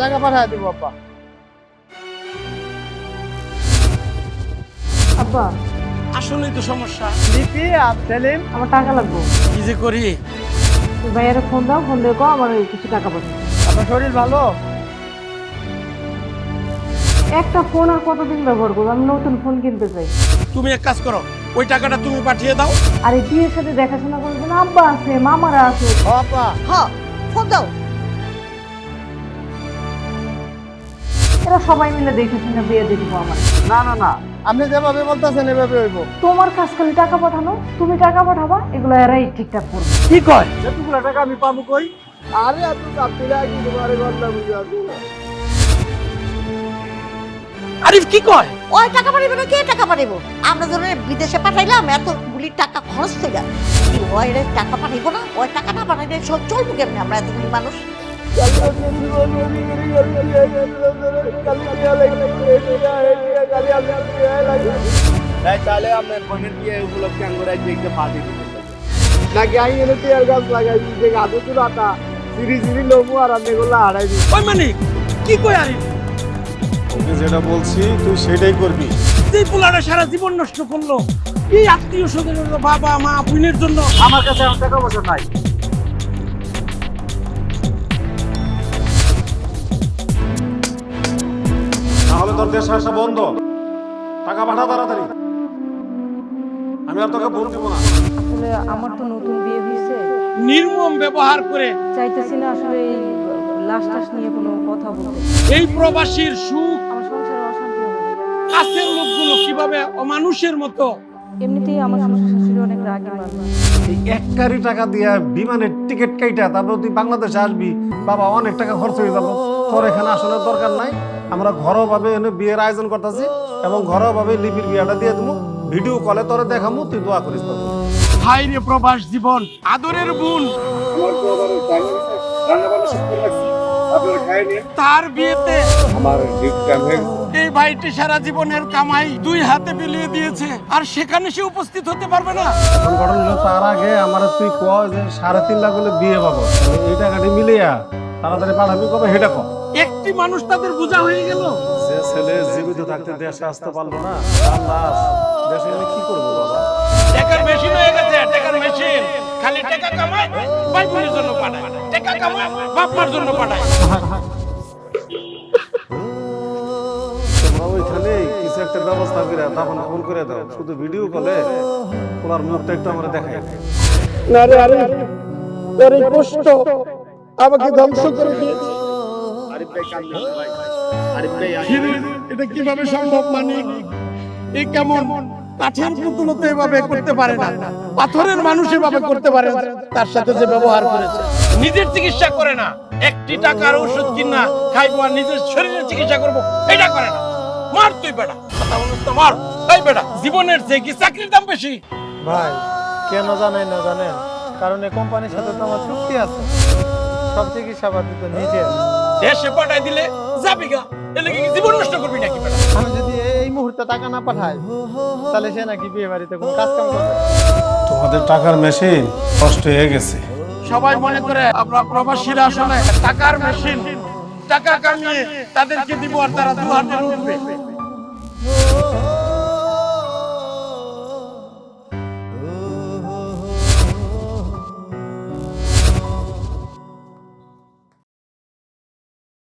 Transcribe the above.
টাকা পাঠায় দিব আব্বা। আব্বা আসলেই তো সমস্যা। লিপি আর সেলিম, আমার টাকা লাগবে। কি যে করি। তুই ভাইয়ারে ফোন দাও, ফোন দিয়ে কো আমার কিছু টাকা পাঠাও। আপনার শরীর ভালো? একটা ফোন আর কতদিন ব্যবহার করবো? আমি নতুন ফোন কিনতে চাই। তুমি এক কাজ করো, ওই টাকাটা তুমি পাঠিয়ে দাও। আর এই বিয়ের সাথে দেখাশোনা করার জন্য আব্বা আছে, মামারা আছে। ও আব্বা, হ্যাঁ, ফোন দাও। এরা সবাই মিলে দেখে শুনে বিয়ে দিয়ে দিবো আমার। না না না, আপনি যেভাবে বলতেছেন এভাবে হইব। তোমার কাজ খালি টাকা পাঠানো, তুমি টাকা পাঠাবা, এগুলো এরাই ঠিকঠাক করবে। কি কয়? এতগুলো টাকা আমি পাবো কই? আরে এত চাপি লাগি তোমারে গল্লা বুঝা দিল। আরিফ কি কয়? ওই টাকা পাঠাইবে না, কে টাকা পাঠাইবো? আমরা ধরে বিদেশে পাঠাইলাম এতগুলি টাকা খরচ হয়ে গেল। ওই টাকা পাঠাইবো না, ওই টাকা না পাঠাইলে সব চলবো কেমনি আমরা এতগুলি মানুষ? তাহলে আপনার বোনের বিয়ে উপলক্ষে আঙ্গুর এক দেখতে পাঠিয়ে দিতে নাকি আমি এনে টিয়ার গাছ লাগাই দিতে গাছে তো রাতা সিঁড়ি সিঁড়ি লমু আর আপনি এগুলো হারাই দিই। ওই মানিক কি কয় আরিফ? তোকে যেটা বলছি তুই সেটাই করবি। এই পোলাটা সারা জীবন নষ্ট করলো এই আত্মীয় স্বজনের বাবা মা বোনের জন্য। আমার কাছে আমার টাকা পয়সা নাই। তাহলে তোর দেশে আসা বন্ধ, টাকা পাঠা তাড়াতাড়ি। আমি আর তোকে ভোট দিব না। আসলে আমার তো নতুন বিয়ে হয়েছে, নির্মম ব্যবহার করে চাইতেছি না আসলে এই লাশ টাশ নিয়ে কোনো কথা বলতে। এই প্রবাসীর সুখ আমার সংসারে অশান্তি হবে ভাইয়া। কাছের লোকগুলো কিভাবে অমানুষের মতো। এমনিতেই আমার শ্বশুর শাশুড়ি অনেক রাগী মানুষ। এই 1 কোটি টাকা দিয়া বিমানের টিকিট কাইটা তারপর তুই বাংলাদেশে আসবি, বাবা অনেক টাকা খরচ হয়ে যাবো। তোর এখানে আসানোর দরকার নাই। আমরা ঘরোয়াভাবে এনে বিয়ের আয়োজন করতেছি এবং ঘরোয়াভাবে লিপির বিয়েটা দিয়ে দেবো। ভিডিও কলে তোরে দেখামু, তুই দোয়া করিস। হাই রে প্রবাস জীবন, আদরের বোন তার বিয়েতে এই ভাইটি সারা জীবনের কামাই 2 হাতে বিলিয়ে দিয়েছে, আর সেখানে সে উপস্থিত হতে পারবে না। এখন ঘটনা হলো তার আগে আমার তুই কয় যে 3.5 লাখ হলে বিয়ে পাবো, এই টাকাটি মিলিয়া তাড়াতাড়ি পাঠাবি কবে সেটা কর। একটি মানুষ তাদের বোঝা হয়ে গেল। যে ছেলে জীবিত থাকতে দেশে আসতে পারলো না, তার লাশ দেশে এনে কি করবো বাবা? টাকার মেশিন হয়ে গেছে, টাকার মেশিন। খালি টাকা কামায়, ভাই বোনের জন্য পাঠায়, টাকা কামায়, বাপ মার জন্য পাঠায়। তোমরা ওইখানে কিছু একটা ব্যবস্থা করে তখন ফোন করে দাও, শুধু ভিডিও কলে ওনার মুখটা একটু আমরা দেখাই। না রে আরে, তোর এই কষ্ট আমাকে ধ্বংস করে দিয়েছে। এটা কিভাবে সম্ভব? মানিক এই কেমন কাঠের পুতুল তো এভাবে করতে পারে না, পাথরের মানুষ এভাবে করতে পারে না। তার সাথে যে ব্যবহার করেছে, নিজের চিকিৎসা করে না, একটি টাকার ওষুধ কিনা খাইবো আর নিজের শরীরের চিকিৎসা করবো, এটা করে না। মার তুই বেটা, কথা বলিস তো মার। এই বেটা, জীবনের চেয়ে কি চাকরির দাম বেশি? ভাই কেন জানেন না জানেন, কারণ এই কোম্পানির সাথে তো আমার চুক্তি আছে, সব চিকিৎসা পাতি তো নিজের। দেশে পাঠাই দিলে যাবি গা, এলে কি জীবন নষ্ট করবি নাকি বেটা? আমি যদি এই মুহূর্তে টাকা না পাঠাই তাহলে সে নাকি বিয়ে বাড়িতে কোনো কাজ কাম করবে। তোমাদের টাকার মেশিন কষ্ট হয়ে গেছে। সবাই মনে করে আমরা প্রবাসীরা আসলে টাকার মেশিন, টাকা কামিয়ে তাদেরকে দিব আর তারা 2 হাতে উঠবে।